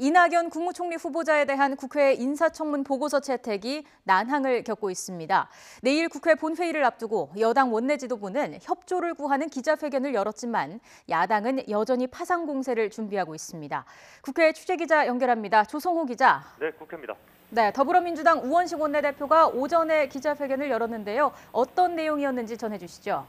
이낙연 국무총리 후보자에 대한 국회 인사청문 보고서 채택이 난항을 겪고 있습니다. 내일 국회 본회의를 앞두고 여당 원내지도부는 협조를 구하는 기자회견을 열었지만 야당은 여전히 파상 공세를 준비하고 있습니다. 국회 취재기자 연결합니다. 조성호 기자. 네, 국회입니다. 네, 더불어민주당 우원식 원내대표가 오전에 기자회견을 열었는데요. 어떤 내용이었는지 전해주시죠.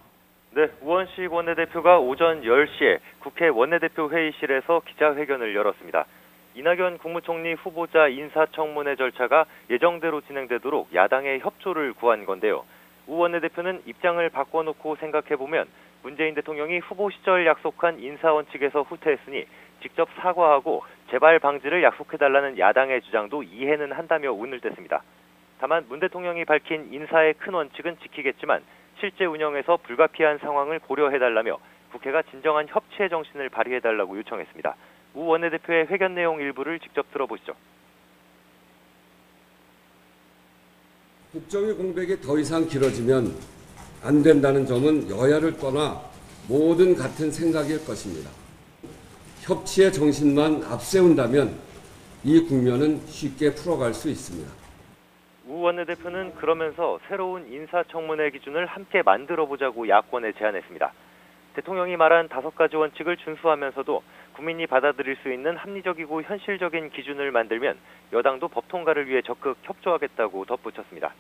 네, 우원식 원내대표가 오전 10시에 국회 원내대표 회의실에서 기자회견을 열었습니다. 이낙연 국무총리 후보자 인사청문회 절차가 예정대로 진행되도록 야당의 협조를 구한 건데요. 우 원내대표는 입장을 바꿔놓고 생각해보면 문재인 대통령이 후보 시절 약속한 인사원칙에서 후퇴했으니 직접 사과하고 재발 방지를 약속해달라는 야당의 주장도 이해는 한다며 운을 뗐습니다. 다만 문 대통령이 밝힌 인사의 큰 원칙은 지키겠지만 실제 운영에서 불가피한 상황을 고려해달라며 국회가 진정한 협치의 정신을 발휘해달라고 요청했습니다. 우 원내대표의 회견 내용 일부를 직접 들어보시죠. 국정의 공백이 더 이상 길어지면 안 된다는 점은 여야를 떠나 모든 같은 생각일 것입니다. 협치의 정신만 앞세운다면 이 국면은 쉽게 풀어갈 수 있습니다. 우 원내대표는 그러면서 새로운 인사청문회 기준을 함께 만들어보자고 야권에 제안했습니다. 대통령이 말한 5가지 원칙을 준수하면서도 국민이 받아들일 수 있는 합리적이고 현실적인 기준을 만들면 여당도 법 통과를 위해 적극 협조하겠다고 덧붙였습니다.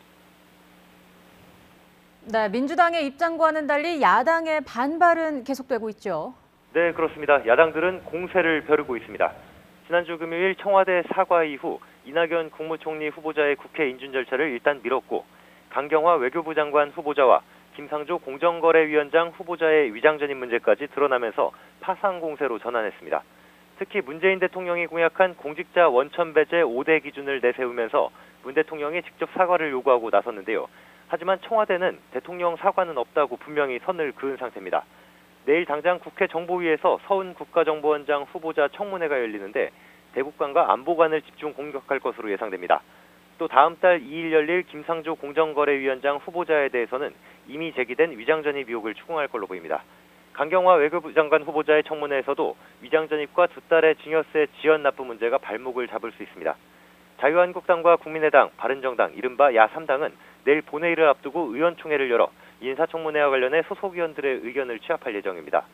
네, 민주당의 입장과는 달리 야당의 반발은 계속되고 있죠. 네, 그렇습니다. 야당들은 공세를 벼르고 있습니다. 지난주 금요일 청와대 사과 이후 이낙연 국무총리 후보자의 국회 인준 절차를 일단 미뤘고 강경화 외교부 장관 후보자와 김상조 공정거래위원장 후보자의 위장전입 문제까지 드러나면서 파상 공세로 전환했습니다. 특히 문재인 대통령이 공약한 공직자 원천 배제 5대 기준을 내세우면서 문 대통령이 직접 사과를 요구하고 나섰는데요. 하지만 청와대는 대통령 사과는 없다고 분명히 선을 그은 상태입니다. 내일 당장 국회 정보위에서 서훈 국가정보원장 후보자 청문회가 열리는데 대국관과 안보관을 집중 공격할 것으로 예상됩니다. 또 다음 달 2일 열릴 김상조 공정거래위원장 후보자에 대해서는 이미 제기된 위장전입 의혹을 추궁할 걸로 보입니다. 강경화 외교부 장관 후보자의 청문회에서도 위장전입과 2달의 증여세 지연 납부 문제가 발목을 잡을 수 있습니다. 자유한국당과 국민의당, 바른정당, 이른바 야3당은 내일 본회의를 앞두고 의원총회를 열어 인사청문회와 관련해 소속 의원들의 의견을 취합할 예정입니다.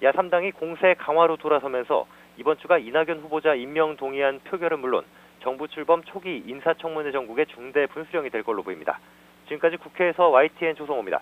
야3당이 공세 강화로 돌아서면서 이번 주가 이낙연 후보자 임명 동의안 표결은 물론 정부 출범 초기 인사청문회 전국의 중대 분수령이 될 걸로 보입니다. 지금까지 국회에서 YTN 조성호입니다.